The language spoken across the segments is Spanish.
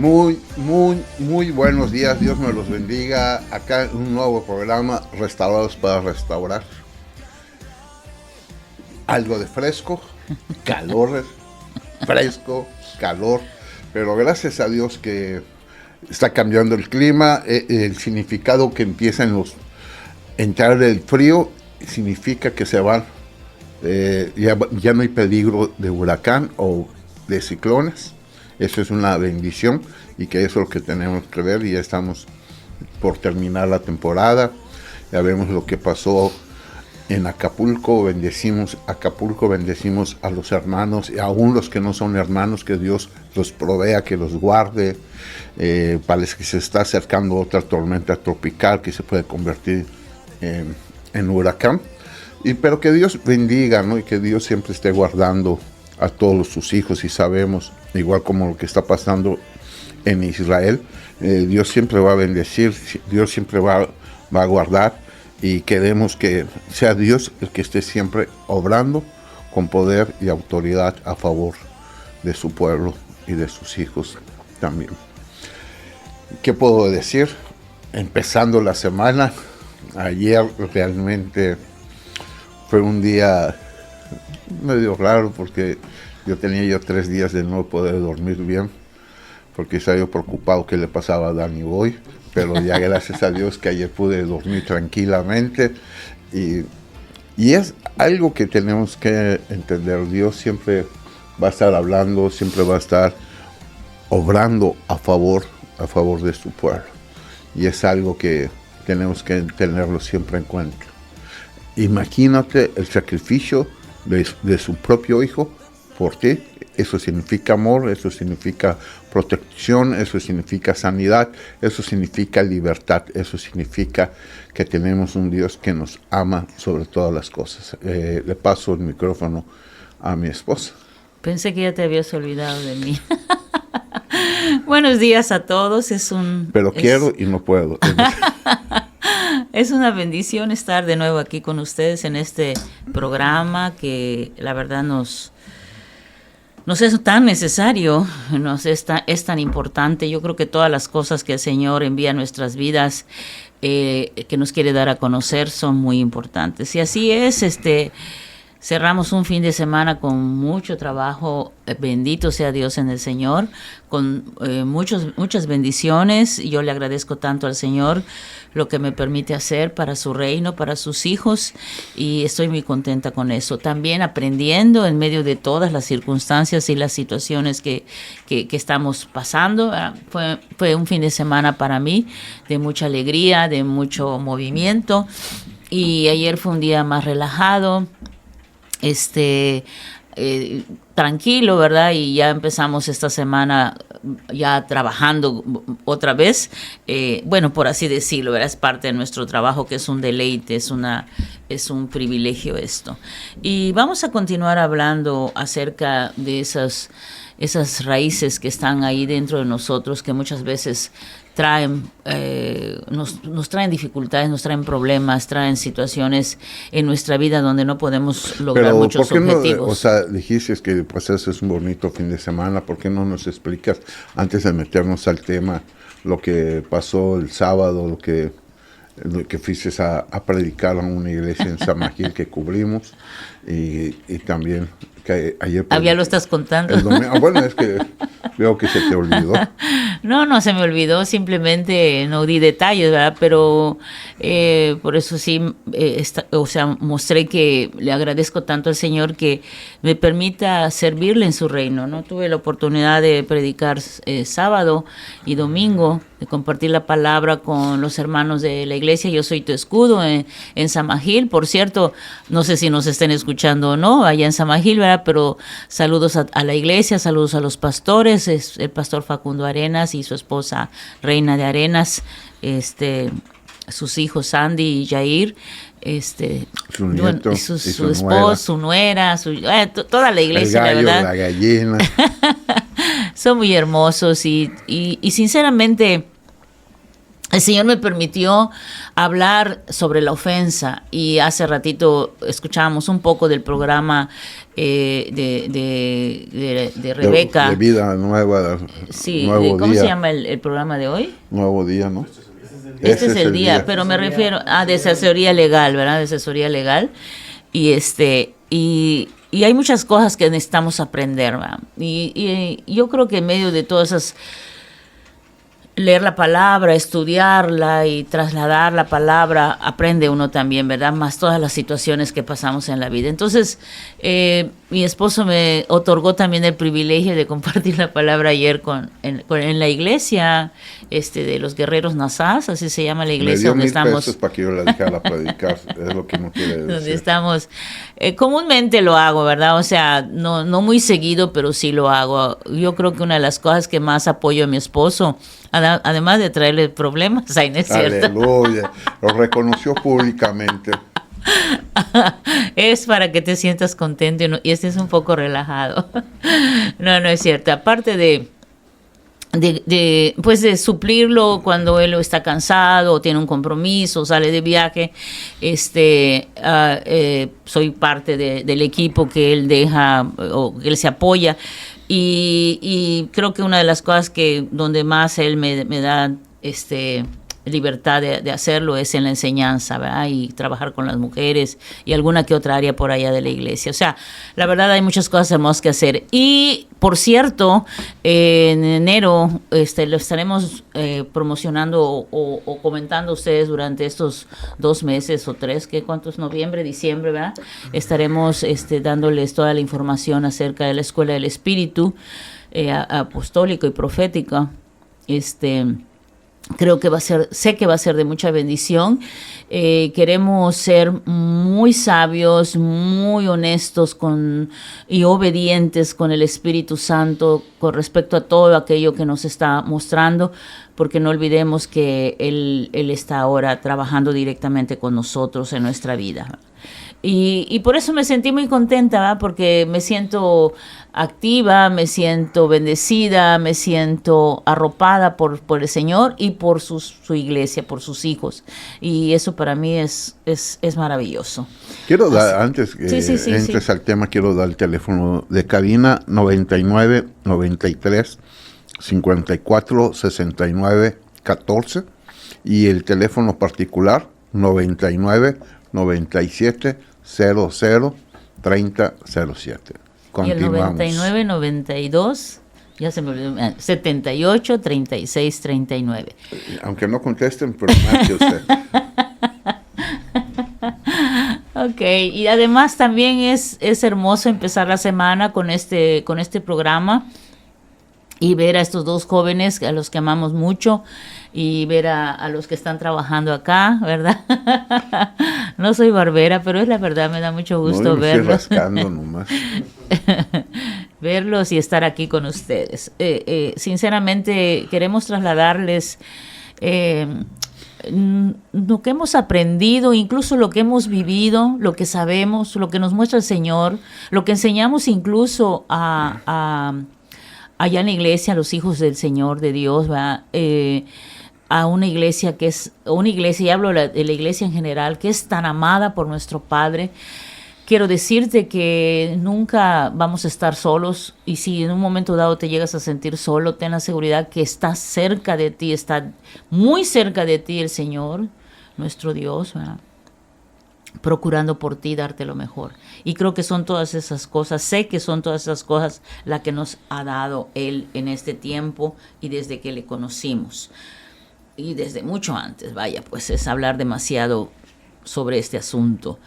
Muy buenos días, Dios me los bendiga. Acá en un nuevo programa, Restaurados para Restaurar. Algo de fresco, calor, calor, pero gracias a Dios que está cambiando el clima, el significado que empieza entrar el frío, significa que se van, ya no hay peligro de huracán o de ciclones. Eso es una bendición y que eso es lo que tenemos que ver. Y ya estamos por terminar la temporada. Ya vemos lo que pasó en Acapulco. Bendecimos a los hermanos y aún los que no son hermanos, que Dios los provea, que los guarde. Parece que se está acercando otra tormenta tropical que se puede convertir en huracán. Pero que Dios bendiga, ¿no? Y que Dios siempre esté guardando a todos sus hijos. Y sabemos, igual como lo que está pasando en Israel, Dios siempre va a bendecir, Dios siempre va a guardar, y queremos que sea Dios el que esté siempre obrando con poder y autoridad a favor de su pueblo y de sus hijos también. ¿Qué puedo decir? Empezando la semana, ayer realmente fue un día medio raro porque yo tenía 3 días de no poder dormir bien, porque estaba yo preocupado qué le pasaba a Danny Boy, pero ya gracias a Dios que ayer pude dormir tranquilamente, y es algo que tenemos que entender. Dios siempre va a estar hablando, siempre va a estar obrando a favor de su pueblo, y es algo que tenemos que tenerlo siempre en cuenta. Imagínate el sacrificio de su propio hijo por ti. Eso significa amor, eso significa protección, eso significa sanidad, eso significa libertad, eso significa que tenemos un Dios que nos ama sobre todas las cosas. Le paso el micrófono a mi esposa. Pensé que ya te habías olvidado de mí. Buenos días a todos. Quiero y no puedo. Es una bendición estar de nuevo aquí con ustedes en este programa que la verdad nos es tan necesario, es tan importante. Yo creo que todas las cosas que el Señor envía a nuestras vidas, que nos quiere dar a conocer, son muy importantes. Y así es, cerramos un fin de semana con mucho trabajo, bendito sea Dios en el Señor, con muchas bendiciones. Yo le agradezco tanto al Señor lo que me permite hacer para su reino, para sus hijos, y estoy muy contenta con eso. También aprendiendo en medio de todas las circunstancias y las situaciones que estamos pasando. Fue un fin de semana para mí de mucha alegría, de mucho movimiento, y ayer fue un día más relajado, tranquilo, ¿verdad? Y ya empezamos esta semana ya trabajando otra vez, por así decirlo, ¿verdad? Es parte de nuestro trabajo, que es un deleite, es un privilegio esto. Y vamos a continuar hablando acerca de esas raíces que están ahí dentro de nosotros, que muchas veces nos traen dificultades, nos traen problemas, traen situaciones en nuestra vida donde no podemos lograr muchos objetivos. Dijiste que pues ese es un bonito fin de semana. ¿Por qué no nos explicas, antes de meternos al tema, lo que pasó el sábado, lo que fuiste a predicar a una iglesia en Samajil que cubrimos, y también que ayer... Ya lo estás contando. Es que veo que se te olvidó. No se me olvidó, simplemente no di detalles, ¿verdad? Pero por eso sí, mostré que le agradezco tanto al Señor que me permita servirle en su reino, ¿no? Tuve la oportunidad de predicar sábado y domingo, de compartir la palabra con los hermanos de la iglesia. Yo soy tu escudo en Samajil. Por cierto, no sé si nos estén escuchando o no allá en Samajil, ¿verdad? Pero saludos a la iglesia, saludos a los pastores, es el pastor Facundo Arenas y su esposa Reina de Arenas, sus hijos Sandy y Jair, su nieto, su esposo, su nuera, toda la iglesia, el gallo, la verdad. La gallina. Son muy hermosos y sinceramente el Señor me permitió hablar sobre la ofensa, y hace ratito escuchábamos un poco del programa de Rebeca. De vida nueva. Sí, nuevo ¿cómo día. se llama el programa de hoy? Nuevo día, ¿no? Este es el día, pero me refiero a de asesoría legal, ¿verdad? De asesoría legal. Y y hay muchas cosas que necesitamos aprender, ¿verdad? Y yo creo que en medio de todas esas, leer la palabra, estudiarla y trasladar la palabra, aprende uno también, ¿verdad? Más todas las situaciones que pasamos en la vida. Entonces, mi esposo me otorgó también el privilegio de compartir la palabra ayer en la iglesia de los Guerreros Nazás, así se llama la iglesia donde estamos. Pesos para que yo la dejara predicar, es lo que no quiere decir. Donde estamos, comúnmente lo hago, ¿verdad? O sea, no muy seguido, pero sí lo hago. Yo creo que una de las cosas que más apoyo a mi esposo, además de traerle problemas, ¿no es cierto? Aleluya, lo reconoció públicamente. Es para que te sientas contento y estés un poco relajado. No es cierto. Aparte de suplirlo cuando él está cansado o tiene un compromiso, sale de viaje, soy parte del equipo que él deja o que él se apoya, y creo que una de las cosas donde más él me da libertad de hacerlo es en la enseñanza, ¿verdad? Y trabajar con las mujeres y alguna que otra área por allá de la iglesia. O sea, la verdad hay muchas cosas hermosas que hacer. Y, por cierto, en enero lo estaremos promocionando o comentando a ustedes durante estos 2 meses o 3, ¿cuántos? Noviembre, diciembre, ¿verdad? Estaremos dándoles toda la información acerca de la Escuela del Espíritu Apostólico y Profético. Creo que sé que va a ser de mucha bendición. Queremos ser muy sabios, muy honestos y obedientes con el Espíritu Santo con respecto a todo aquello que nos está mostrando, porque no olvidemos que Él está ahora trabajando directamente con nosotros en nuestra vida. Y por eso me sentí muy contenta, ¿verdad? Porque me siento activa, me siento bendecida, me siento arropada por el Señor y por su iglesia, por sus hijos. Y eso para mí es maravilloso. Quiero dar, antes que entres al tema, quiero dar el teléfono de cabina 99 93 54 69 14 y el teléfono particular 99 97 00 30 07. Continuamos. Y el 99 92, ya se me olvidó, 78 36 39. Aunque no contesten, pero marque usted. Ok, y además también es hermoso empezar la semana con este programa y ver a estos 2 jóvenes a los que amamos mucho, y ver a los que están trabajando acá, ¿verdad? No soy barbera, pero es la verdad, me da mucho gusto verlos. Estoy rascando nomás. Verlos y estar aquí con ustedes. Sinceramente, queremos trasladarles lo que hemos aprendido, incluso lo que hemos vivido, lo que sabemos, lo que nos muestra el Señor, lo que enseñamos incluso allá en la iglesia, a los hijos del Señor, de Dios, ¿verdad? A una iglesia y hablo de la iglesia en general, que es tan amada por nuestro Padre. Quiero decirte que nunca vamos a estar solos, y si en un momento dado te llegas a sentir solo, ten la seguridad que está cerca de ti, está muy cerca de ti el Señor, nuestro Dios, ¿verdad? Procurando por ti darte lo mejor. Y creo que son todas esas cosas, sé que son todas esas cosas las que nos ha dado Él en este tiempo y desde que le conocimos. Y desde mucho antes, vaya, pues es hablar demasiado sobre este asunto.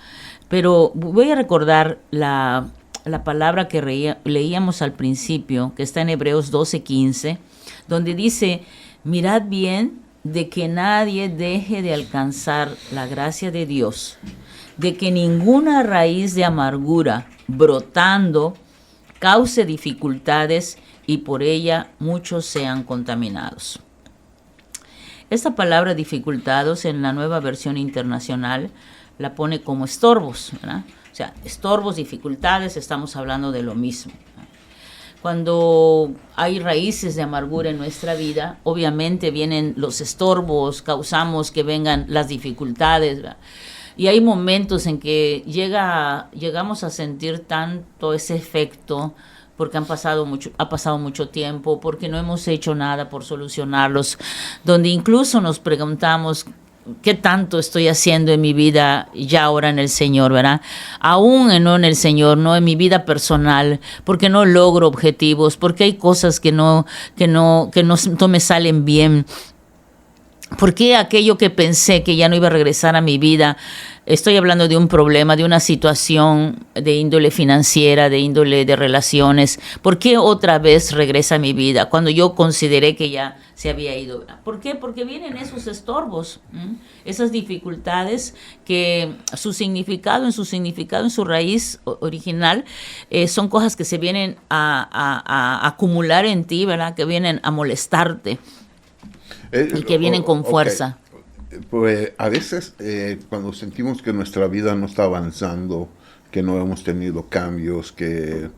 Pero voy a recordar la palabra que leíamos al principio, que está en Hebreos 12:15, donde dice: mirad bien de que nadie deje de alcanzar la gracia de Dios, de que ninguna raíz de amargura brotando cause dificultades y por ella muchos sean contaminados. Esta palabra dificultados en la Nueva Versión Internacional la pone como estorbos, ¿verdad? O sea, estorbos, dificultades, estamos hablando de lo mismo, ¿verdad? cuando hay raíces de amargura en nuestra vida, obviamente vienen los estorbos, causamos que vengan las dificultades, ¿verdad? Y hay momentos en que llegamos a sentir tanto ese efecto porque ha pasado mucho tiempo, porque no hemos hecho nada por solucionarlos, donde incluso nos preguntamos qué tanto estoy haciendo en mi vida ya ahora en el Señor, ¿verdad? Aún no en el Señor, no en mi vida personal, porque no logro objetivos, porque hay cosas que no me salen bien. ¿Por qué aquello que pensé que ya no iba a regresar a mi vida? Estoy hablando de un problema, de una situación de índole financiera, de índole de relaciones. ¿Por qué otra vez regresa a mi vida cuando yo consideré que ya se había ido? ¿Por qué? Porque vienen esos estorbos, esas dificultades que en su raíz original, son cosas que se vienen a acumular en ti, ¿verdad? Que vienen a molestarte. Y que vienen con fuerza. Pues a veces cuando sentimos que nuestra vida no está avanzando, que no hemos tenido cambios, que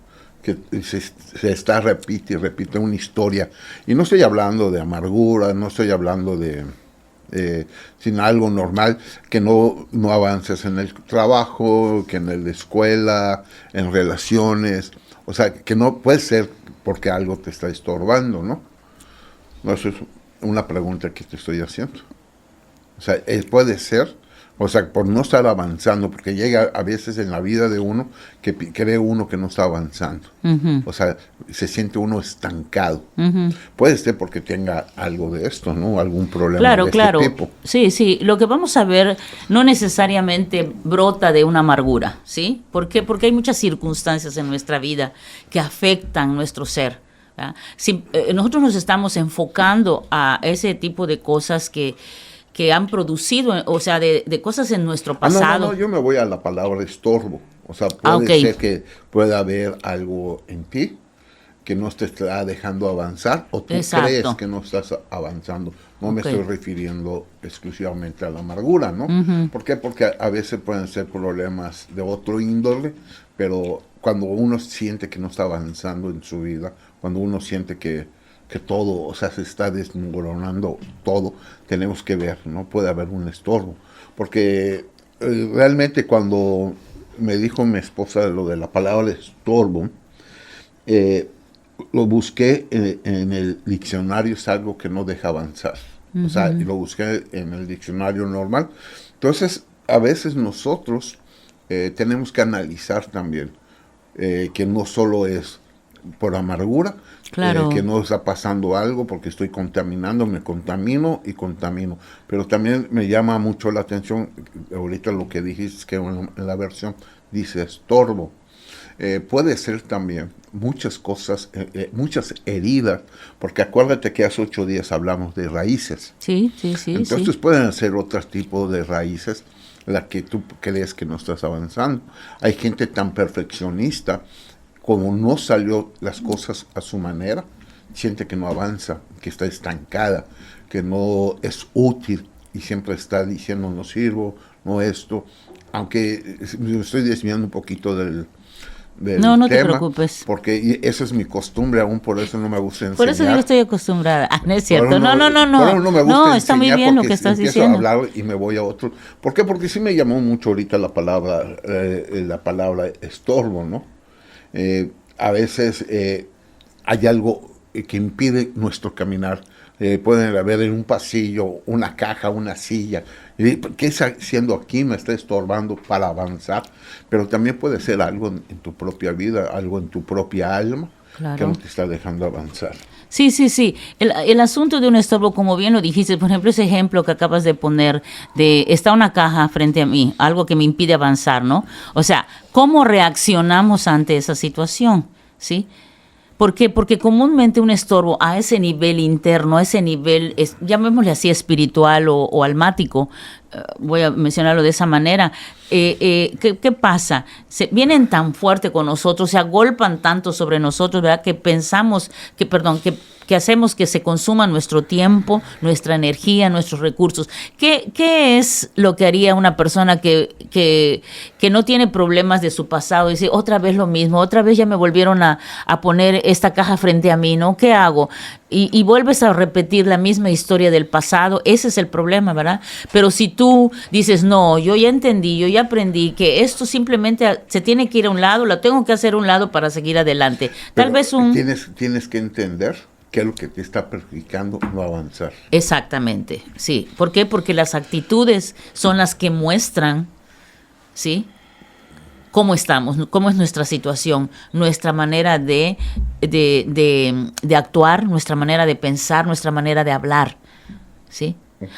se está repite una historia, y no estoy hablando de amargura, no estoy hablando de sino algo normal, que no avances en el trabajo, que en la escuela, en relaciones, o sea, que no puede ser porque algo te está estorbando, ¿no? No, eso es una pregunta que te estoy haciendo. O sea, puede ser, o sea, por no estar avanzando, porque llega a veces en la vida de uno que cree uno que no está avanzando. Uh-huh. O sea, se siente uno estancado. Uh-huh. Puede ser porque tenga algo de esto, ¿no? Algún problema de este tipo. Sí. Lo que vamos a ver no necesariamente brota de una amargura, ¿sí? ¿Por qué? Porque hay muchas circunstancias en nuestra vida que afectan nuestro ser. Si, nosotros nos estamos enfocando a ese tipo de cosas que han producido, o sea, de cosas en nuestro pasado. No, yo me voy a la palabra estorbo. O sea, puede ser que pueda haber algo en ti que no te está dejando avanzar, o tú crees que no estás avanzando. No me estoy refiriendo exclusivamente a la amargura, ¿no? Uh-huh. ¿Por qué? Porque a veces pueden ser problemas de otro índole, pero cuando uno siente que no está avanzando en su vida, cuando uno siente que todo, o sea, se está desmoronando todo, tenemos que ver, ¿no? Puede haber un estorbo. Porque realmente cuando me dijo mi esposa lo de la palabra estorbo, lo busqué en el diccionario, es algo que no deja avanzar. Uh-huh. O sea, lo busqué en el diccionario normal. Entonces, a veces nosotros tenemos que analizar también que no solo es por amargura, claro, que no está pasando algo porque estoy contaminando, me contamino, pero también me llama mucho la atención ahorita lo que dijiste, que en la versión dice estorbo. Puede ser también muchas cosas, muchas heridas, porque acuérdate que hace 8 días hablamos de raíces. Sí. Entonces pueden ser otros tipos de raíces, la que tú crees que no estás avanzando. Hay gente tan perfeccionista, como no salió las cosas a su manera, siente que no avanza, que está estancada, que no es útil y siempre está diciendo no sirvo, no esto, aunque me estoy desviando un poquito del no tema, te preocupes. Porque esa es mi costumbre, aún por eso no me gusta enseñar. Por eso yo estoy acostumbrada. No es cierto. No. No, está muy bien lo que estás diciendo. Empiezo a hablar y me voy a otro. ¿Por qué? Porque sí me llamó mucho ahorita la palabra estorbo, ¿no? A veces hay algo que impide nuestro caminar. Pueden haber en un pasillo una caja, una silla. ¿Qué está haciendo aquí? Me está estorbando para avanzar. Pero también puede ser algo en tu propia vida, algo en tu propia alma, claro, que no te está dejando avanzar. Sí. El asunto de un estorbo, como bien lo dijiste, por ejemplo, ese ejemplo que acabas de poner, está una caja frente a mí, algo que me impide avanzar, ¿no? O sea, ¿cómo reaccionamos ante esa situación? ¿Sí? ¿Por qué? Porque comúnmente un estorbo a ese nivel interno, a ese nivel, llamémosle así, espiritual o almático, voy a mencionarlo de esa manera, ¿qué pasa? Vienen tan fuerte con nosotros, se agolpan tanto sobre nosotros, ¿verdad? Que pensamos, que que hacemos que se consuma nuestro tiempo, nuestra energía, nuestros recursos. ¿Qué es lo que haría una persona que no tiene problemas de su pasado? Dice, otra vez lo mismo, otra vez ya me volvieron a poner esta caja frente a mí, ¿no? ¿Qué hago? Y vuelves a repetir la misma historia del pasado. Ese es el problema, ¿verdad? Pero si tú dices, no, yo ya entendí, yo ya aprendí que esto simplemente se tiene que ir a un lado, lo tengo que hacer a un lado para seguir adelante. Tal vez Tienes que entender qué es lo que te está perjudicando no avanzar. Exactamente, sí. ¿Por qué? Porque las actitudes son las que muestran, ¿sí?, cómo estamos, cómo es nuestra situación, nuestra manera de actuar, nuestra manera de pensar, nuestra manera de hablar, ¿sí?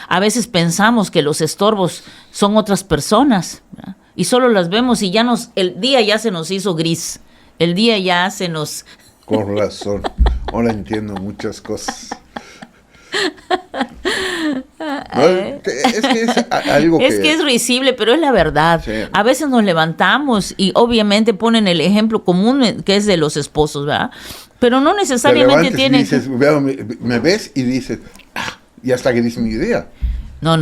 A veces pensamos que los estorbos son otras personas, ¿verdad? Y solo las vemos y el día ya se nos hizo gris, el día ya se nos... Con razón, ahora entiendo muchas cosas. No, es que es algo es que es risible, pero es la verdad. Sí. A veces nos levantamos y obviamente ponen el ejemplo común que es de los esposos, ¿verdad? Pero no necesariamente tiene... Me ves y dices, ya está gris mi idea. No,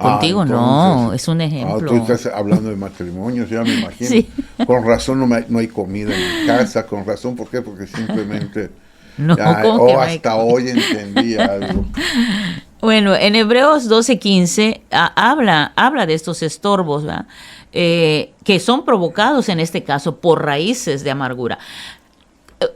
contigo entonces, no, es un ejemplo. Tú estás hablando de matrimonios, ya me imagino. Sí. Con razón no hay comida en mi casa, con razón, ¿por qué? Porque simplemente... hasta hoy entendí algo. Bueno, en Hebreos 12:15 habla de estos estorbos, ¿verdad? Que son provocados en este caso por raíces de amargura.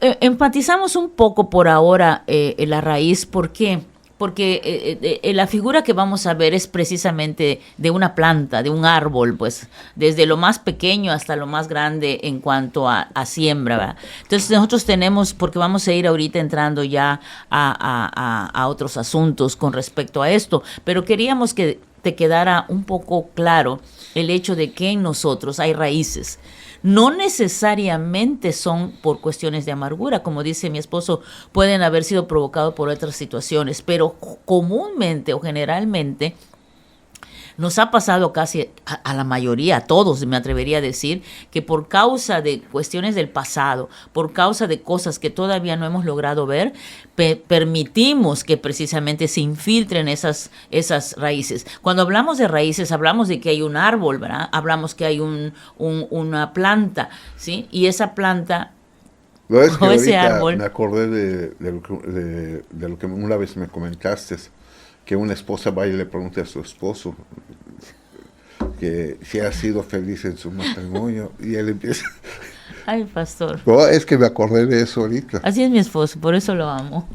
Enfatizamos un poco por ahora la raíz, ¿por qué? Porque la figura que vamos a ver es precisamente de una planta, de un árbol, pues, desde lo más pequeño hasta lo más grande en cuanto a siembra, ¿verdad? Entonces nosotros tenemos, porque vamos a ir ahorita entrando ya a otros asuntos con respecto a esto, pero queríamos que te quedara un poco claro el hecho de que en nosotros hay raíces. No necesariamente son por cuestiones de amargura, como dice mi esposo, pueden haber sido provocados por otras situaciones, pero comúnmente o generalmente nos ha pasado casi a la mayoría, a todos me atrevería a decir, que por causa de cuestiones del pasado, por causa de cosas que todavía no hemos logrado ver, permitimos que precisamente se infiltren esas raíces. Cuando hablamos de raíces, hablamos de que hay un árbol, ¿verdad? Hablamos que hay una planta, ¿sí? Y esa planta... No, es que o ese árbol... Me acordé de lo que una vez me comentaste, que una esposa va y le pregunta a su esposo que si ha sido feliz en su matrimonio, y él empieza... Ay, pastor. No, es que me acordé de eso ahorita. Así es mi esposo, por eso lo amo.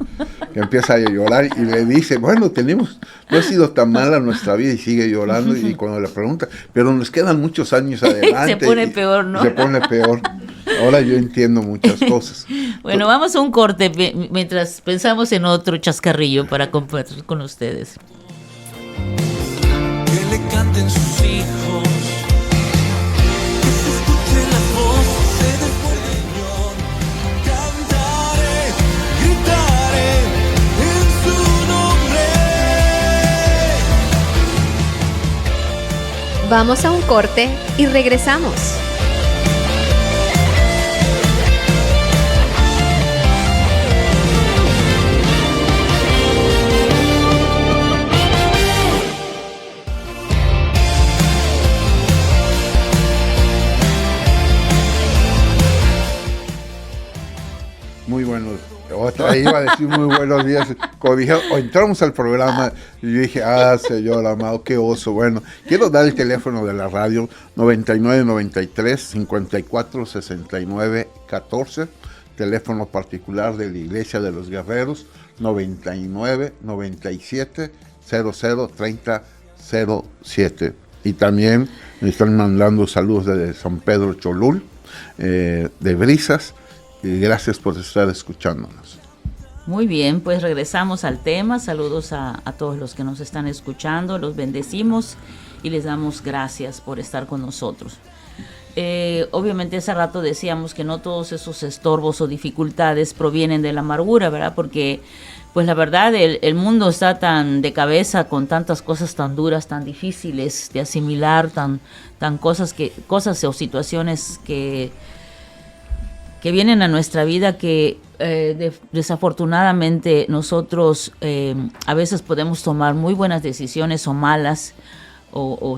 Que empieza a llorar y le dice, bueno, no ha sido tan mala nuestra vida, y sigue llorando, y cuando le pregunta, pero nos quedan muchos años adelante. Se pone peor, ¿no? Se pone peor. Ahora yo entiendo muchas cosas. Bueno, vamos a un corte mientras pensamos en otro chascarrillo para compartir con ustedes. Que le canten sus hijos, que se escuche la voz de Señor. Cantaré, gritaré en su nombre. Vamos a un corte y regresamos. Muy buenos, iba a decir muy buenos días. Cuando dije, entramos al programa, y yo dije, Señor amado, qué oso. Bueno, quiero dar el teléfono de la radio, 9993-546914, teléfono particular de la Iglesia de los Guerreros, 9997-003007. Y también me están mandando saludos de San Pedro Cholul, de Brisas. Y gracias por estar escuchándonos. Muy bien, pues regresamos al tema. Saludos a todos los que nos están escuchando. Los bendecimos y les damos gracias por estar con nosotros. Obviamente hace rato decíamos que no todos esos estorbos o dificultades provienen de la amargura, ¿verdad? Porque pues la verdad el mundo está tan de cabeza con tantas cosas tan duras, tan difíciles de asimilar, tan cosas o situaciones que vienen a nuestra vida que desafortunadamente nosotros a veces podemos tomar muy buenas decisiones o malas, o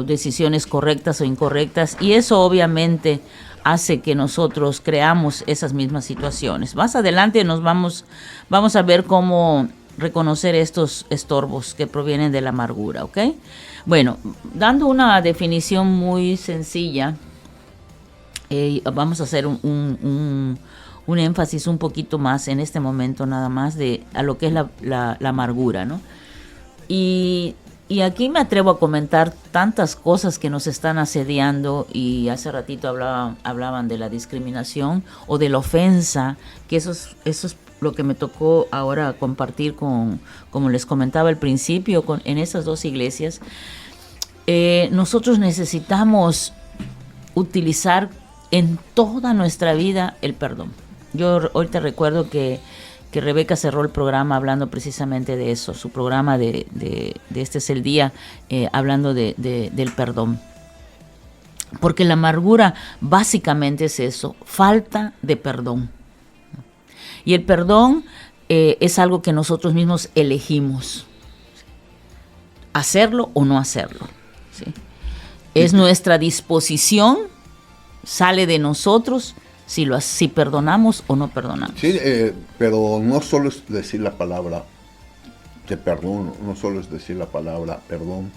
decisiones correctas o incorrectas, y eso obviamente hace que nosotros creamos esas mismas situaciones. Más adelante vamos a ver cómo reconocer estos estorbos que provienen de la amargura, ¿ok? Bueno, dando una definición muy sencilla, vamos a hacer un énfasis un poquito más en este momento nada más a lo que es la amargura, ¿no? Y aquí me atrevo a comentar tantas cosas que nos están asediando, y hace ratito hablaban de la discriminación o de la ofensa, que eso es lo que me tocó ahora compartir como les comentaba al principio, en esas dos iglesias. Nosotros necesitamos utilizar en toda nuestra vida el perdón. Yo ahorita recuerdo que Rebeca cerró el programa hablando precisamente de eso, su programa de Este es el Día, hablando del perdón. Porque la amargura básicamente es eso, falta de perdón. Y el perdón es algo que nosotros mismos elegimos, hacerlo o no hacerlo, ¿sí? Es nuestra disposición, sale de nosotros si perdonamos o no perdonamos. Sí, pero no solo es decir la palabra te perdono, no solo es decir la palabra perdón.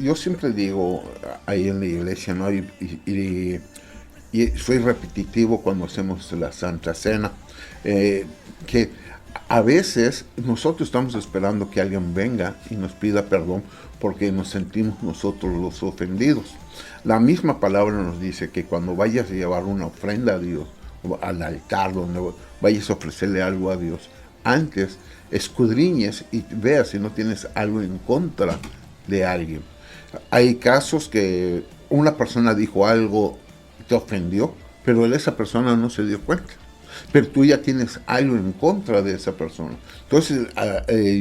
Yo siempre digo ahí en la iglesia, ¿no? Y soy repetitivo cuando hacemos la Santa Cena, que a veces nosotros estamos esperando que alguien venga y nos pida perdón porque nos sentimos nosotros los ofendidos. La misma palabra nos dice que cuando vayas a llevar una ofrenda a Dios, o al altar, donde vayas a ofrecerle algo a Dios, antes escudriñes y veas si no tienes algo en contra de alguien. Hay casos que una persona dijo algo, te ofendió, pero esa persona no se dio cuenta. Pero tú ya tienes algo en contra de esa persona. Entonces,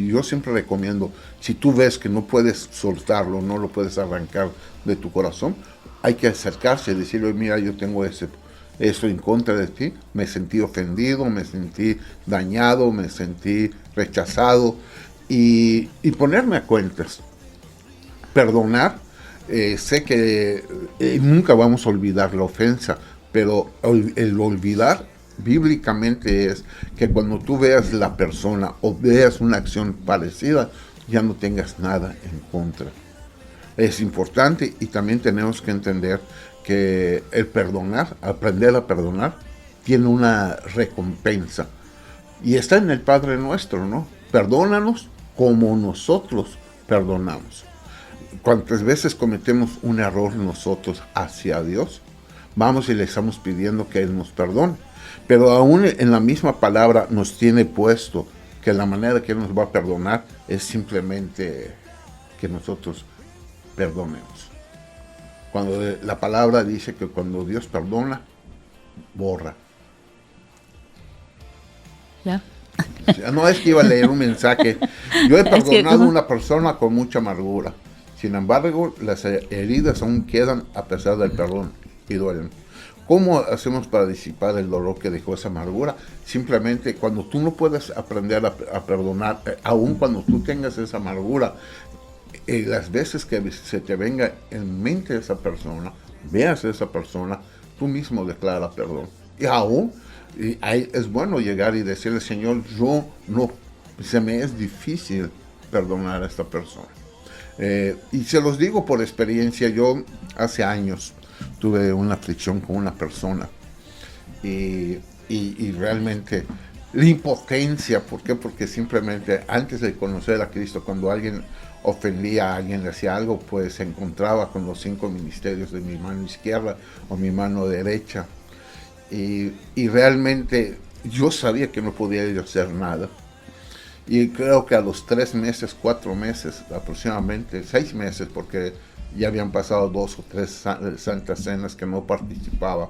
yo siempre recomiendo, si tú ves que no puedes soltarlo, no lo puedes arrancar de tu corazón, hay que acercarse y decirle, mira, yo tengo eso en contra de ti, me sentí ofendido, me sentí dañado, me sentí rechazado, y ponerme a cuentas. Perdonar, sé que nunca vamos a olvidar la ofensa, pero el olvidar bíblicamente es que cuando tú veas la persona o veas una acción parecida, ya no tengas nada en contra. Es importante, y también tenemos que entender que el perdonar, aprender a perdonar, tiene una recompensa. Y está en el Padre Nuestro, ¿no? Perdónanos como nosotros perdonamos. Cuántas veces cometemos un error nosotros hacia Dios, vamos y le estamos pidiendo que Él nos perdone. Pero aún en la misma palabra nos tiene puesto que la manera que Él nos va a perdonar es simplemente que nosotros perdonemos. Cuando la palabra dice que cuando Dios perdona, borra. ¿Ya? No es que iba a leer un mensaje. Yo he perdonado a una persona con mucha amargura. Sin embargo, las heridas aún quedan a pesar del perdón y duelen. ¿Cómo hacemos para disipar el dolor que dejó esa amargura? Simplemente cuando tú no puedes aprender a perdonar, aun cuando tú tengas esa amargura, las veces que se te venga en mente esa persona, veas a esa persona, tú mismo declara perdón. Y aún es bueno llegar y decirle, Señor, se me es difícil perdonar a esta persona. Y se los digo por experiencia. Yo hace años tuve una aflicción con una persona y realmente la impotencia, ¿por qué? Porque simplemente antes de conocer a Cristo, cuando alguien ofendía a alguien, le hacía algo, pues se encontraba con los 5 ministerios de mi mano izquierda o mi mano derecha, y realmente yo sabía que no podía yo hacer nada. Y creo que a los 3 meses, 4 meses, aproximadamente 6 meses, porque ya habían pasado 2 o 3 santas cenas que no participaba,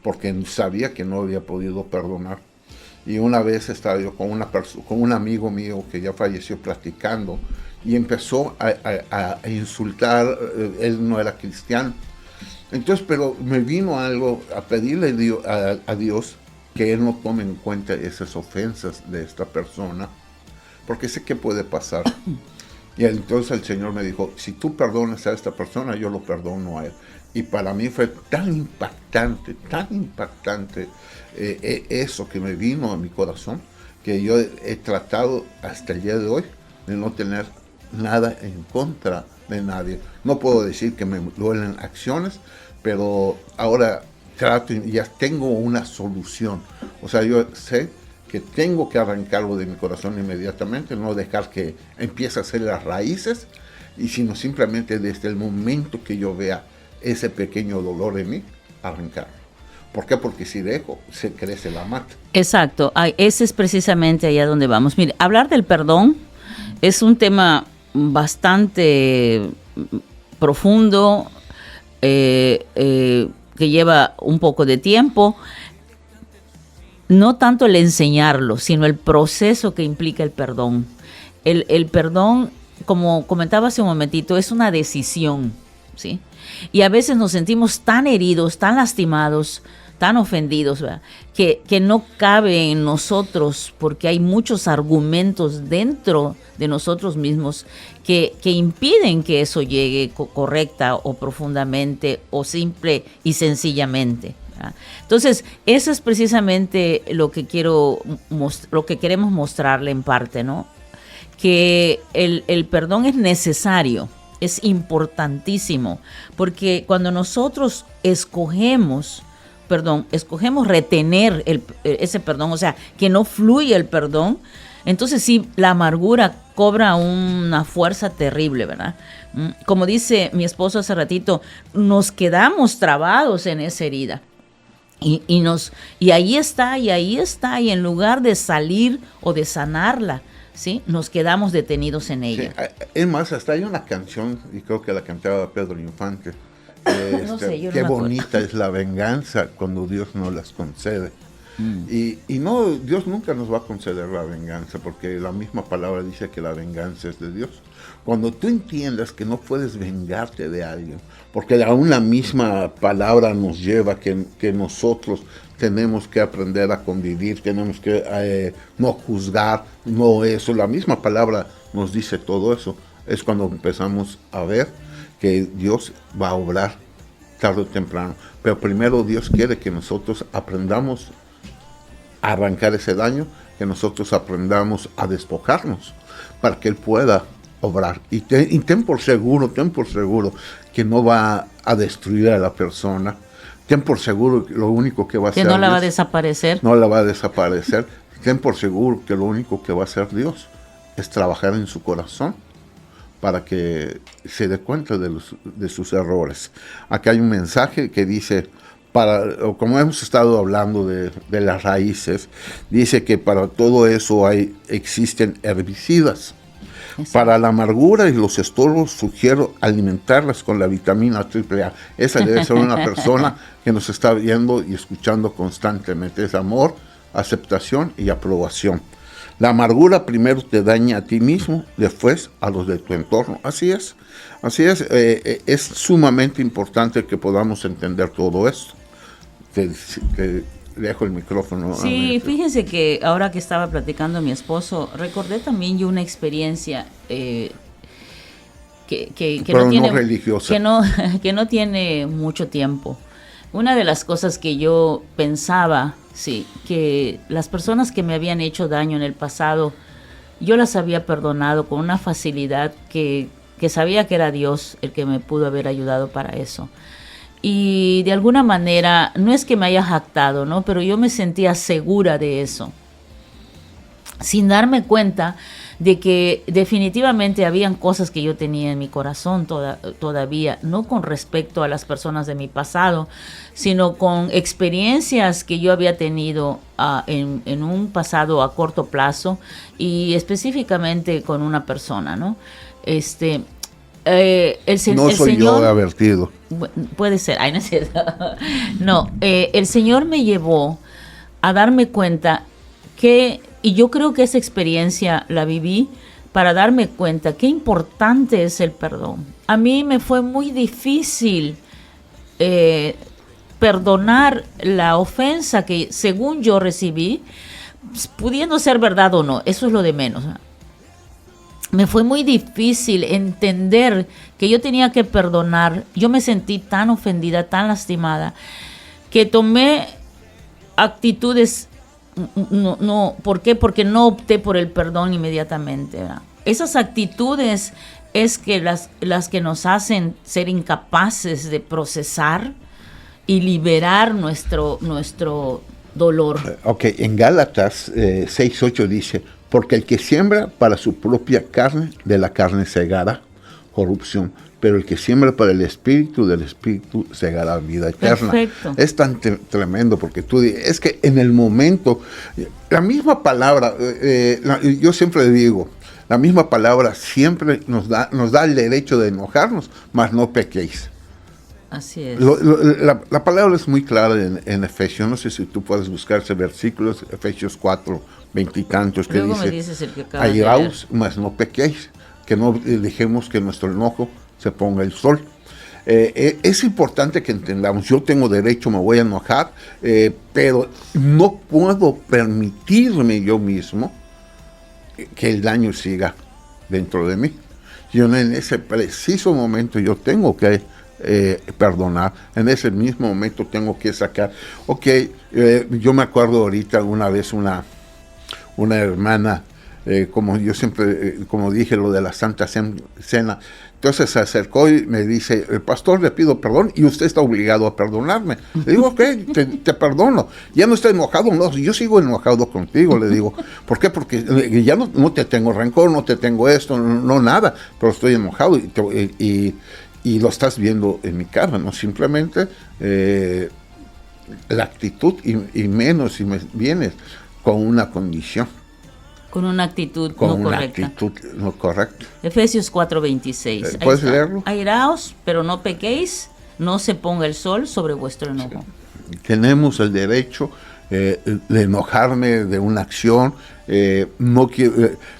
porque sabía que no había podido perdonar. Y una vez estaba yo con un amigo mío que ya falleció platicando, y empezó a insultar. Él no era cristiano, Entonces, pero me vino algo a pedirle a Dios que Él no tome en cuenta esas ofensas de esta persona, porque sé que puede pasar. Y entonces el Señor me dijo, si tú perdonas a esta persona, yo lo perdono a él. Y para mí fue tan impactante eso que me vino a mi corazón, que yo he tratado hasta el día de hoy de no tener nada en contra de nadie. No puedo decir que me duelen acciones, pero ahora trato y ya tengo una solución. O sea, yo sé que tengo que arrancarlo de mi corazón inmediatamente, no dejar que empiece a hacer las raíces, y sino simplemente desde el momento que yo vea ese pequeño dolor en mí, arrancarlo. ¿Por qué? Porque si dejo, se crece la mata. Exacto, ese es precisamente allá donde vamos. Mire, hablar del perdón es un tema bastante profundo, que lleva un poco de tiempo. No tanto el enseñarlo, sino el proceso que implica el perdón. El perdón, como comentaba hace un momentito, es una decisión, ¿sí? Y a veces nos sentimos tan heridos, tan lastimados, tan ofendidos, ¿verdad? Que no cabe en nosotros, porque hay muchos argumentos dentro de nosotros mismos que impiden que eso llegue correcta o profundamente o simple y sencillamente. Entonces, eso es precisamente lo que queremos mostrarle en parte, ¿no? Que el perdón es necesario, es importantísimo, porque cuando nosotros escogemos retener ese perdón, o sea, que no fluye el perdón, entonces sí, la amargura cobra una fuerza terrible, ¿verdad? Como dice mi esposo hace ratito, nos quedamos trabados en esa herida. Y ahí está, y en lugar de salir o de sanarla, ¿sí? Nos quedamos detenidos en ella. Sí, es más, hasta hay una canción, y creo que la cantaba Pedro Infante, No sé, yo no qué me acuerdo. bonita es la venganza cuando Dios nos las concede. Y no, Dios nunca nos va a conceder la venganza, porque la misma palabra dice que la venganza es de Dios. Cuando tú entiendas que no puedes vengarte de alguien, porque aún la misma palabra nos lleva que nosotros tenemos que aprender a convivir, tenemos que no juzgar, no eso, la misma palabra nos dice todo eso, es cuando empezamos a ver que Dios va a obrar tarde o temprano. Pero primero Dios quiere que nosotros aprendamos a arrancar ese daño, que nosotros aprendamos a despojarnos para que Él pueda obrar. Y ten por seguro que no va a destruir a la persona. Ten por seguro que lo único que va a hacer Que no la va a Dios, desaparecer. no la va a desaparecer. Ten por seguro que lo único que va a hacer Dios es trabajar en su corazón para que se dé cuenta de sus errores. Acá hay un mensaje que dice, como hemos estado hablando de las raíces, dice que para todo eso existen herbicidas. Exacto. Para la amargura y los estorbos sugiero alimentarlas con la vitamina AAA. Esa debe ser una persona que nos está viendo y escuchando constantemente. Es amor, aceptación y aprobación. La amargura primero te daña a ti mismo, después a los de tu entorno. Así es. Es sumamente importante que podamos entender todo esto. Te dejo el micrófono. Sí, fíjense que ahora que estaba platicando mi esposo, recordé también yo una experiencia que Pero no tiene, no religiosa. que no tiene mucho tiempo. Una de las cosas que yo pensaba, sí, que las personas que me habían hecho daño en el pasado, yo las había perdonado con una facilidad que sabía que era Dios el que me pudo haber ayudado para eso. Y de alguna manera, no es que me haya jactado, ¿no? Pero yo me sentía segura de eso, sin darme cuenta de que definitivamente habían cosas que yo tenía en mi corazón todavía, no con respecto a las personas de mi pasado, sino con experiencias que yo había tenido en un pasado a corto plazo, y específicamente con una persona, ¿no? No soy yo avertido. Puede ser, ay, no es cierto. No, el Señor me llevó a darme cuenta y yo creo que esa experiencia la viví para darme cuenta qué importante es el perdón. A mí me fue muy difícil perdonar la ofensa que según yo recibí, pudiendo ser verdad o no, eso es lo de menos. Me fue muy difícil entender que yo tenía que perdonar. Yo me sentí tan ofendida, tan lastimada, que tomé actitudes. ¿Por qué? Porque no opté por el perdón inmediatamente, ¿verdad? Esas actitudes es que las que nos hacen ser incapaces de procesar y liberar nuestro dolor. Ok, en Gálatas 6:8 dice, porque el que siembra para su propia carne, de la carne segará corrupción, pero el que siembra para el Espíritu, del Espíritu segará vida eterna. Perfecto. Es tan tremendo porque tú dices, es que en el momento, la misma palabra, yo siempre digo, la misma palabra siempre nos da el derecho de enojarnos, mas no pequéis. Así es. La palabra es muy clara en Efesios. No sé si tú puedes buscar ese versículo, Efesios 4, 20 y tantos, que Luego dice, me dices el que acabas de leer. airaos, mas no pequéis, que no dejemos que nuestro enojo se ponga el sol. Es importante que entendamos, yo tengo derecho, me voy a enojar, pero no puedo permitirme yo mismo que el daño siga dentro de mí. Yo en ese preciso momento yo tengo que perdonar, en ese mismo momento tengo que sacar. Yo me acuerdo ahorita una vez una hermana, como yo siempre, como dije, lo de la Santa Cena, entonces se acercó y me dice, el pastor, le pido perdón y usted está obligado a perdonarme. Le digo, ok, te perdono, ya no estoy enojado, no, yo sigo enojado contigo, le digo. ¿Por qué? Porque ya no te tengo rencor, no te tengo esto, no nada, pero estoy enojado y lo estás viendo en mi cara, ¿no? Simplemente la actitud y menos si me vienes con una condición. Con una actitud Con no una correcta. actitud no correcta. Efesios 4:26. ¿Puedes leerlo? Airaos, pero no pequéis, no se ponga el sol sobre vuestro enojo. Tenemos el derecho de enojarme de una acción.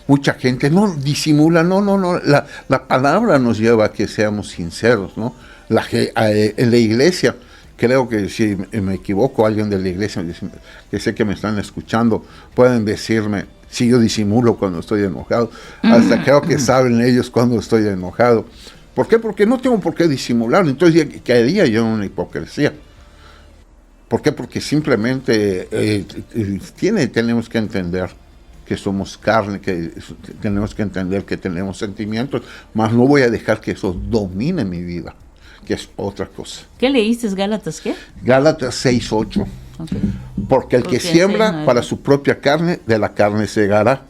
Mucha gente no disimula, no. La palabra nos lleva a que seamos sinceros, ¿no? En la iglesia, creo que si me equivoco, alguien de la iglesia, que sé que me están escuchando, pueden decirme si yo disimulo cuando estoy enojado. Hasta creo que saben ellos cuando estoy enojado. ¿Por qué? Porque no tengo por qué disimularlo. Entonces ya caería yo en una hipocresía. ¿Por qué? Porque simplemente tenemos que entender que somos carne, que tenemos que entender que tenemos sentimientos, mas no voy a dejar que eso domine mi vida, que es otra cosa. ¿Qué leíste, Gálatas? ¿Qué? Gálatas 6:8. Okay. Porque el que siembra para su propia carne, de la carne segará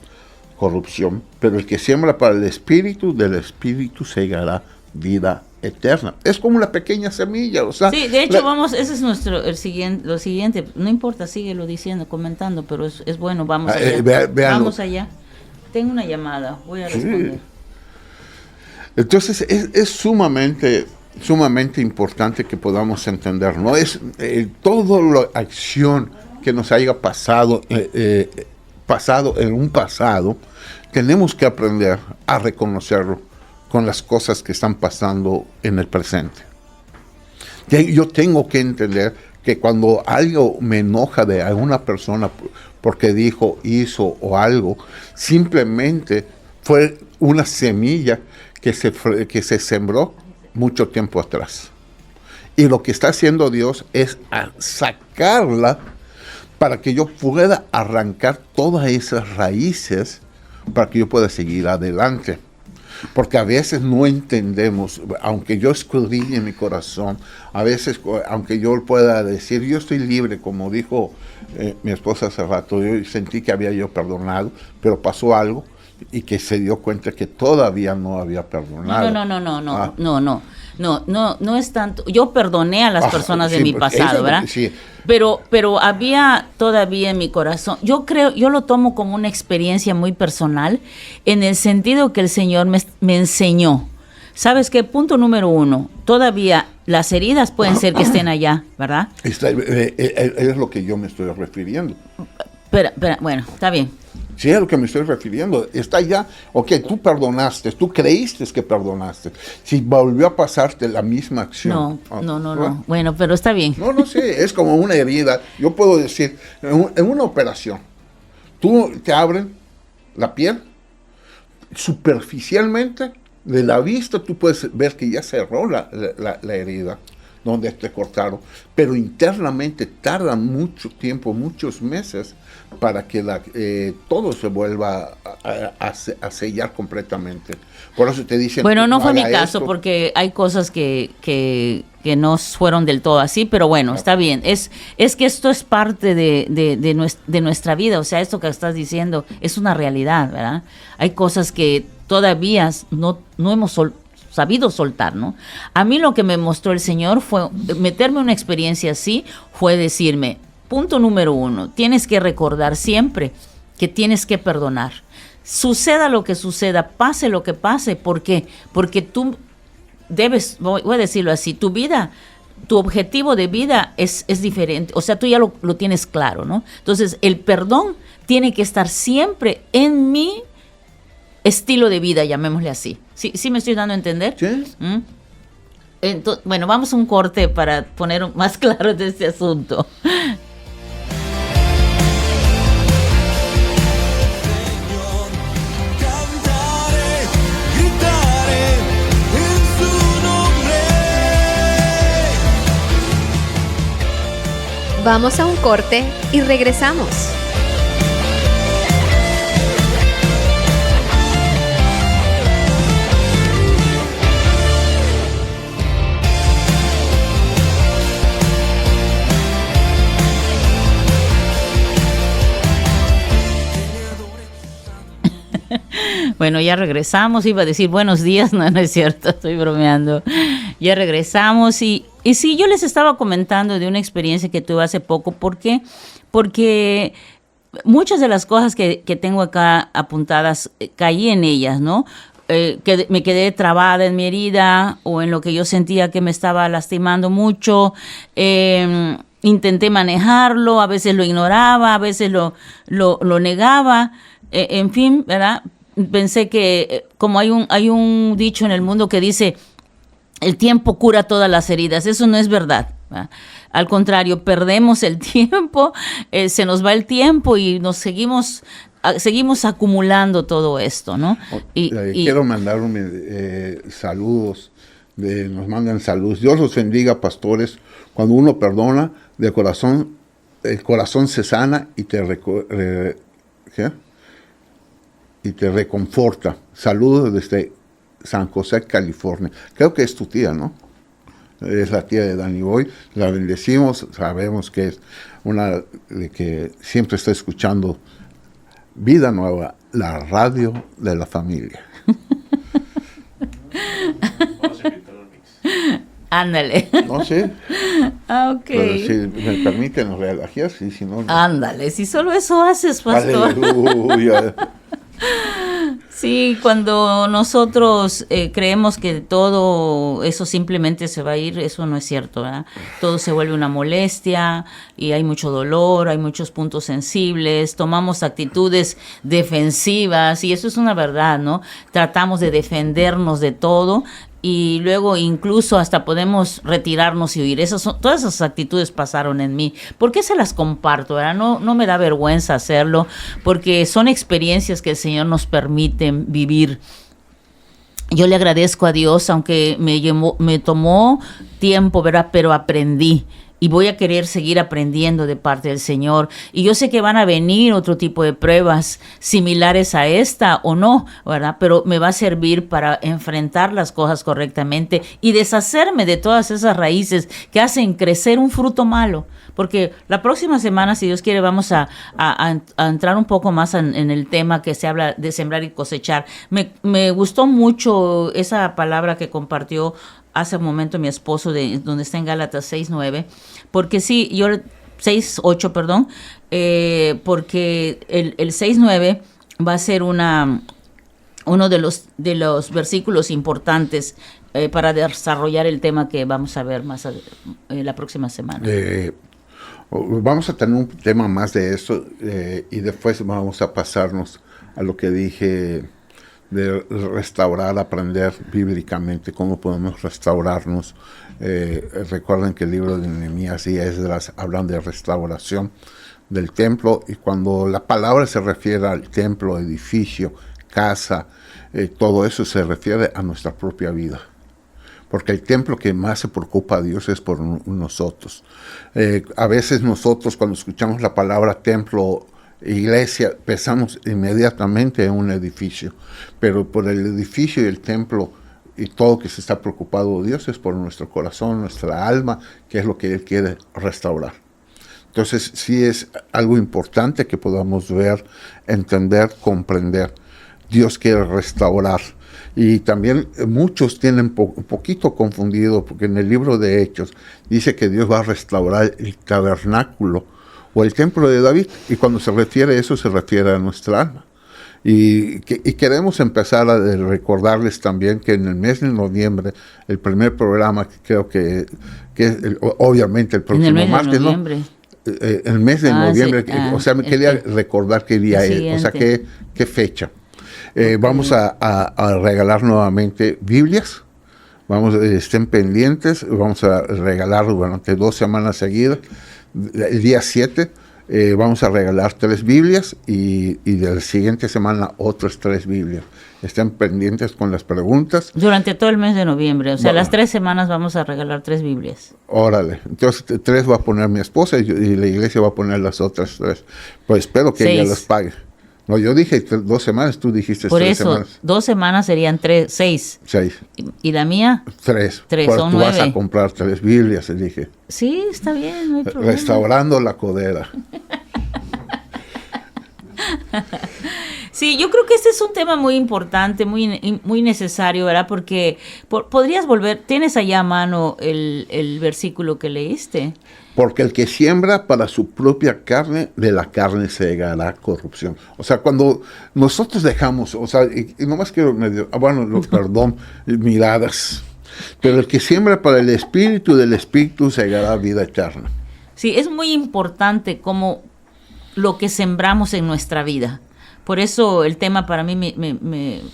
corrupción, pero el que siembra para el Espíritu, del Espíritu segará vida eterna. Es como una pequeña semilla, o sea. Sí, de hecho, ese es lo siguiente, no importa, síguelo diciendo, comentando, pero es bueno, vamos allá. Vamos allá. Tengo una llamada, voy a responder. Sí. Entonces, es sumamente importante que podamos entender, ¿no? Es toda la acción que nos haya pasado en un pasado, tenemos que aprender a reconocerlo con las cosas que están pasando en el presente. Yo tengo que entender que cuando algo me enoja de alguna persona porque dijo, hizo o algo, simplemente fue una semilla que se sembró mucho tiempo atrás. Y lo que está haciendo Dios es sacarla para que yo pueda arrancar todas esas raíces para que yo pueda seguir adelante. Porque a veces no entendemos, aunque yo escudriñe mi corazón, a veces, aunque yo pueda decir, yo estoy libre, como dijo mi esposa hace rato, yo sentí que había yo perdonado, pero pasó algo y que se dio cuenta que todavía no había perdonado. No es tanto. Yo perdoné a las personas de mi pasado, ¿verdad? Sí. Pero había todavía en mi corazón. Yo lo tomo como una experiencia muy personal, en el sentido que el Señor me enseñó. ¿Sabes qué? Punto número 1. Todavía las heridas pueden ser que estén allá, ¿verdad? Es lo que yo me estoy refiriendo. Pero, bueno, está bien. Sí, a lo que me estoy refiriendo. Está ya, ok, tú perdonaste, tú creíste que perdonaste. Si volvió a pasarte la misma acción. No. Bueno, pero está bien. No sé, es como una herida. Yo puedo decir, en una operación, tú te abren la piel, superficialmente, de la vista, tú puedes ver que ya cerró la herida donde te cortaron, pero internamente tarda mucho tiempo, muchos meses, para que todo se vuelva a sellar completamente. Por eso te dicen... Bueno, no fue mi haga caso, esto. porque hay cosas que no fueron del todo así, pero bueno, está bien. Es que esto es parte de nuestra vida, o sea, esto que estás diciendo es una realidad, ¿verdad? Hay cosas que todavía no hemos sabido soltar, ¿no? A mí lo que me mostró el Señor fue meterme en una experiencia así, fue decirme, punto número 1, tienes que recordar siempre que tienes que perdonar. Suceda lo que suceda, pase lo que pase, ¿por qué? Porque tú debes, voy a decirlo así, tu vida, tu objetivo de vida es diferente, o sea, tú ya lo tienes claro, ¿no? Entonces, el perdón tiene que estar siempre en mi estilo de vida, llamémosle así. ¿Sí me estoy dando a entender? Sí. Entonces, bueno, vamos a un corte para poner más claro de este asunto. Cantaré, gritaré en su nombre. Vamos a un corte y regresamos. Bueno, ya regresamos, iba a decir buenos días, no es cierto, estoy bromeando. Ya regresamos y sí, yo les estaba comentando de una experiencia que tuve hace poco. ¿Por qué? Porque muchas de las cosas que tengo acá apuntadas, caí en ellas, ¿no? Que me quedé trabada en mi herida o en lo que yo sentía que me estaba lastimando mucho. Intenté manejarlo, a veces lo ignoraba, a veces lo negaba. En fin, ¿verdad? Pensé que como hay un dicho en el mundo que dice el tiempo cura todas las heridas. Eso no es verdad, ¿verdad? Al contrario, perdemos el tiempo, se nos va el tiempo y nos seguimos acumulando todo esto, ¿no? Quiero mandar saludos, nos mandan saludos. Dios los bendiga, pastores. Cuando uno perdona de corazón, el corazón se sana y te reconforta. Saludos desde San José, California. Creo que es tu tía, ¿no? Es la tía de Danny Boy. La bendecimos. Sabemos que es una de que siempre está escuchando Vida Nueva, la radio de la familia. Ándale. No sé. Ok. Pero si me permiten relajar, y si no... Ándale, si solo eso haces, pastor. Aleluya. Sí, cuando nosotros creemos que todo eso simplemente se va a ir, eso no es cierto, ¿verdad? Todo se vuelve una molestia y hay mucho dolor, hay muchos puntos sensibles, tomamos actitudes defensivas y eso es una verdad, ¿no? Tratamos de defendernos de todo y luego incluso hasta podemos retirarnos y huir. Todas esas actitudes pasaron en mí. ¿Por qué se las comparto? ¿Verdad? No me da vergüenza hacerlo, porque son experiencias que el Señor nos permite vivir. Yo le agradezco a Dios, aunque me tomó tiempo, ¿verdad? Pero aprendí. Y voy a querer seguir aprendiendo de parte del Señor. Y yo sé que van a venir otro tipo de pruebas similares a esta o no, ¿verdad? Pero me va a servir para enfrentar las cosas correctamente y deshacerme de todas esas raíces que hacen crecer un fruto malo. Porque la próxima semana, si Dios quiere, vamos a entrar un poco más en el tema que se habla de sembrar y cosechar. Me gustó mucho esa palabra que compartió hace un momento mi esposo, donde está en Gálatas 6:9, porque sí, 6:8, perdón, porque el 6:9 va a ser uno de los versículos importantes para desarrollar el tema que vamos a ver más la próxima semana. Vamos a tener un tema más de eso y después vamos a pasarnos a lo que dije de restaurar, aprender bíblicamente cómo podemos restaurarnos. Recuerden que el libro de Nehemías y Esdras hablan de restauración del templo, y cuando la palabra se refiere al templo, edificio, casa, todo eso se refiere a nuestra propia vida. Porque el templo que más se preocupa a Dios es por nosotros. A veces nosotros cuando escuchamos la palabra templo, iglesia, pensamos inmediatamente en un edificio. Pero por el edificio y el templo y todo que se está preocupado Dios es por nuestro corazón, nuestra alma, que es lo que Él quiere restaurar. Entonces sí es algo importante que podamos ver, entender, comprender. Dios quiere restaurar. Y también muchos tienen un poquito confundido, porque en el libro de Hechos dice que Dios va a restaurar el tabernáculo o el templo de David, y cuando se refiere a eso se refiere a nuestra alma. Y queremos empezar a recordarles también que en el mes de noviembre, el primer programa, que creo que es obviamente el próximo martes, ¿no? El mes de noviembre, sí. O sea, me quería recordar qué día es, o sea, qué fecha. Vamos a regalar nuevamente Biblias. Estén pendientes. Vamos a regalar durante 2 semanas seguidas. El día 7 vamos a regalar 3 Biblias y de la siguiente semana otras 3 Biblias. Estén pendientes con las preguntas. Durante todo el mes de noviembre, o sea, las 3 semanas vamos a regalar 3 Biblias. Órale, entonces 3 va a poner mi esposa y la iglesia va a poner las otras 3. Pues espero que 6. Ella las pague. No, yo dije 2 semanas, tú dijiste 3 semanas. Por eso, 2 semanas serían 6. 6. ¿Y la mía? 3. Son 9. Tú vas a comprar 3 Biblias, le dije. Sí, está bien, no hay problema. Restaurando la codera. Sí, yo creo que este es un tema muy importante, muy necesario, ¿verdad? Porque podrías volver, ¿tienes allá a mano el versículo que leíste? Porque el que siembra para su propia carne, de la carne segará corrupción. O sea, cuando nosotros dejamos, o sea, y nomás quiero perdón, miradas. Pero el que siembra para el espíritu, del espíritu segará vida eterna. Sí, es muy importante como lo que sembramos en nuestra vida. Por eso el tema para mí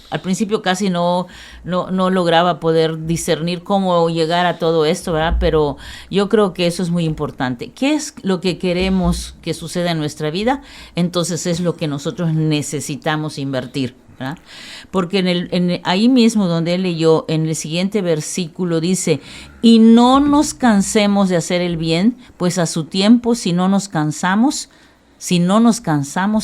al principio casi no lograba poder discernir cómo llegar a todo esto, ¿verdad? Pero yo creo que eso es muy importante. ¿Qué es lo que queremos que suceda en nuestra vida? Entonces es lo que nosotros necesitamos invertir, ¿verdad? Porque ahí mismo donde él leyó, en el siguiente versículo dice, y no nos cansemos de hacer el bien, pues a su tiempo, si no nos cansamos,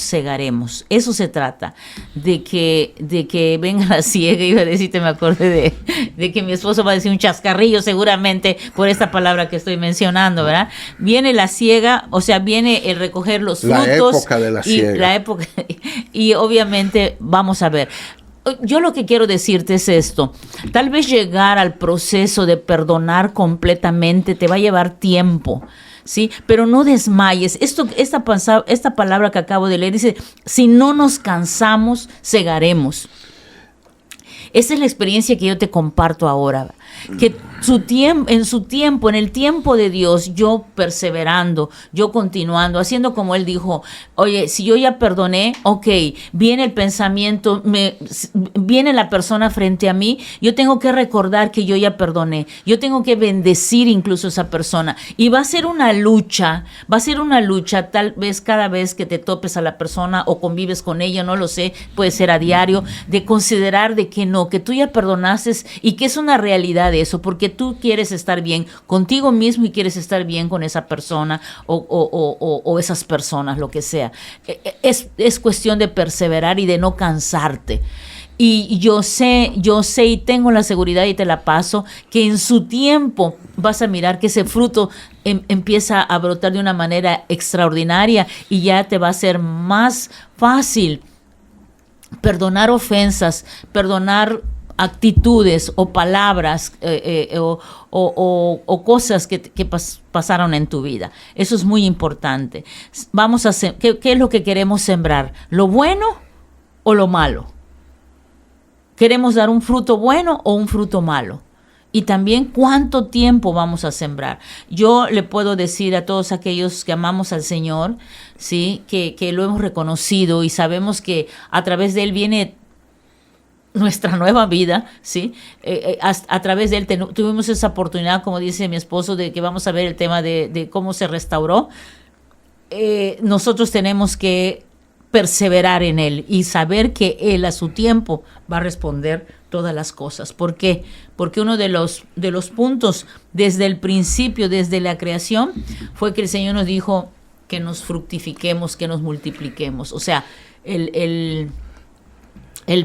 segaremos. Eso se trata, de que venga la siega. Iba a decirte, me acordé de que mi esposo va a decir un chascarrillo seguramente por esta palabra que estoy mencionando, ¿verdad? Viene la siega, o sea, viene el recoger los frutos. La época de la siega. Y obviamente, vamos a ver. Yo lo que quiero decirte es esto. Tal vez llegar al proceso de perdonar completamente te va a llevar tiempo, ¿sí? Pero no desmayes. Esta palabra que acabo de leer dice, si no nos cansamos, segaremos. Esa es la experiencia que yo te comparto ahora. Que en el tiempo de Dios, yo perseverando, yo continuando, haciendo como Él dijo, oye, si yo ya perdoné, ok, viene el pensamiento, viene la persona frente a mí, yo tengo que recordar que yo ya perdoné, yo tengo que bendecir incluso a esa persona, y va a ser una lucha, tal vez cada vez que te topes a la persona o convives con ella, no lo sé, puede ser a diario, de considerar de que no, que tú ya perdonaste y que es una realidad eso, porque tú quieres estar bien contigo mismo y quieres estar bien con esa persona o esas personas, lo que sea. Es cuestión de perseverar y de no cansarte. Y yo sé y tengo la seguridad y te la paso, que en su tiempo vas a mirar que ese fruto empieza a brotar de una manera extraordinaria y ya te va a ser más fácil perdonar ofensas, perdonar actitudes o palabras o cosas que pasaron en tu vida. Eso es muy importante. Vamos a hacer, ¿qué es lo que queremos sembrar? ¿Lo bueno o lo malo? ¿Queremos dar un fruto bueno o un fruto malo? y también cuánto tiempo vamos a sembrar. Yo le puedo decir a todos aquellos que amamos al Señor, ¿sí? que lo hemos reconocido y sabemos que a través de Él viene nuestra nueva vida, ¿sí? A través de Él tuvimos esa oportunidad, como dice mi esposo, de que vamos a ver el tema de cómo se restauró. Nosotros tenemos que perseverar en Él y saber que Él a su tiempo va a responder todas las cosas. ¿Por qué? Porque uno de los puntos desde el principio, desde la creación, fue que el Señor nos dijo que nos fructifiquemos, que nos multipliquemos. O sea, el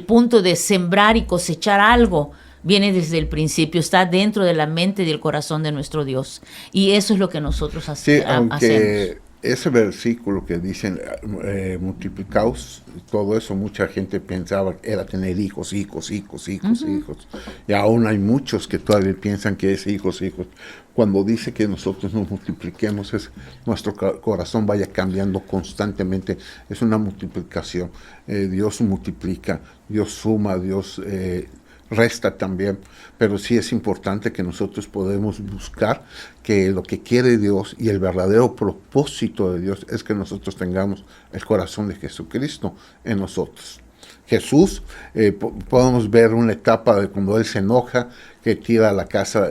punto de sembrar y cosechar algo viene desde el principio, está dentro de la mente y del corazón de nuestro Dios. Y eso es lo que nosotros hacemos. Ese versículo que dicen multiplicaos, todo eso, mucha gente pensaba que era tener hijos. Y aún hay muchos que todavía piensan que es hijos. Cuando dice que nosotros nos multipliquemos, es nuestro corazón vaya cambiando constantemente. Es una multiplicación. Dios multiplica, Dios suma, Dios resta también, pero sí es importante que nosotros podemos buscar que lo que quiere Dios y el verdadero propósito de Dios es que nosotros tengamos el corazón de Jesucristo en nosotros. Jesús, podemos ver una etapa de cuando Él se enoja, que tira la casa,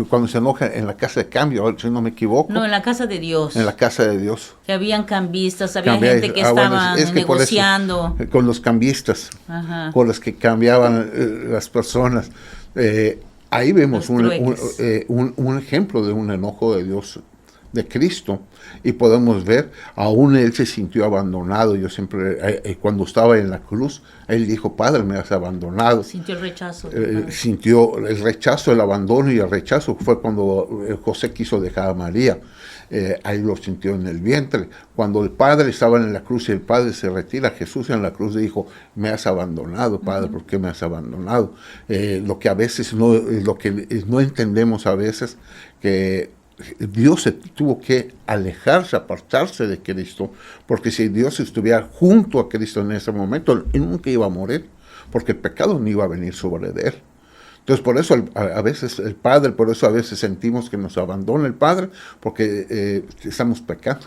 cuando se enoja en la casa de cambio, si no me equivoco. No, en la casa de Dios. En la casa de Dios. Que habían cambistas, había gente que estaba negociando. Eso, con los cambistas, Ajá. con los que cambiaban las personas. Ahí vemos un ejemplo de un enojo de Dios, de Cristo, y podemos ver, aún Él se sintió abandonado. Yo siempre, cuando estaba en la cruz, Él dijo, Padre, me has abandonado. Sintió el rechazo. Sintió el rechazo, el abandono, y el rechazo fue cuando José quiso dejar a María. Ahí lo sintió en el vientre. Cuando el Padre estaba en la cruz y el Padre se retira, Jesús en la cruz dijo, me has abandonado, Padre, ¿por qué me has abandonado? Lo que a veces no entendemos a veces, que Dios se tuvo que alejarse, apartarse de Cristo, porque si Dios estuviera junto a Cristo en ese momento, Él nunca iba a morir, porque el pecado no iba a venir sobre de Él. Entonces, por eso a veces el Padre, por eso a veces sentimos que nos abandona el Padre, porque estamos pecando,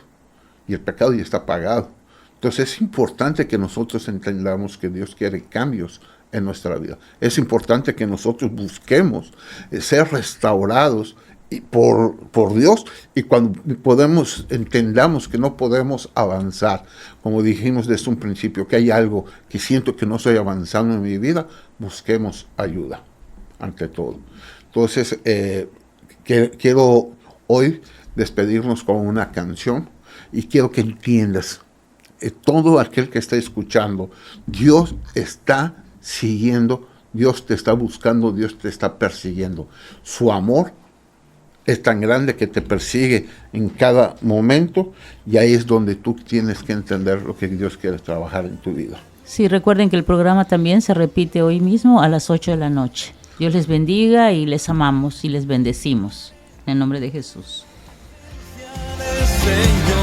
y el pecado ya está pagado. Entonces es importante que nosotros entendamos que Dios quiere cambios en nuestra vida. Es importante que nosotros busquemos ser restaurados por Dios, y cuando entendamos que no podemos avanzar, como dijimos desde un principio, que hay algo que siento que no estoy avanzando en mi vida, busquemos ayuda ante todo. Entonces quiero hoy despedirnos con una canción, y quiero que entiendas, todo aquel que está escuchando, Dios está siguiendo, Dios te está buscando, Dios te está persiguiendo. Su amor es tan grande que te persigue en cada momento, y ahí es donde tú tienes que entender lo que Dios quiere trabajar en tu vida. Sí, recuerden que el programa también se repite hoy mismo a las 8 de la noche. Dios les bendiga y les amamos y les bendecimos. En el nombre de Jesús. Señor.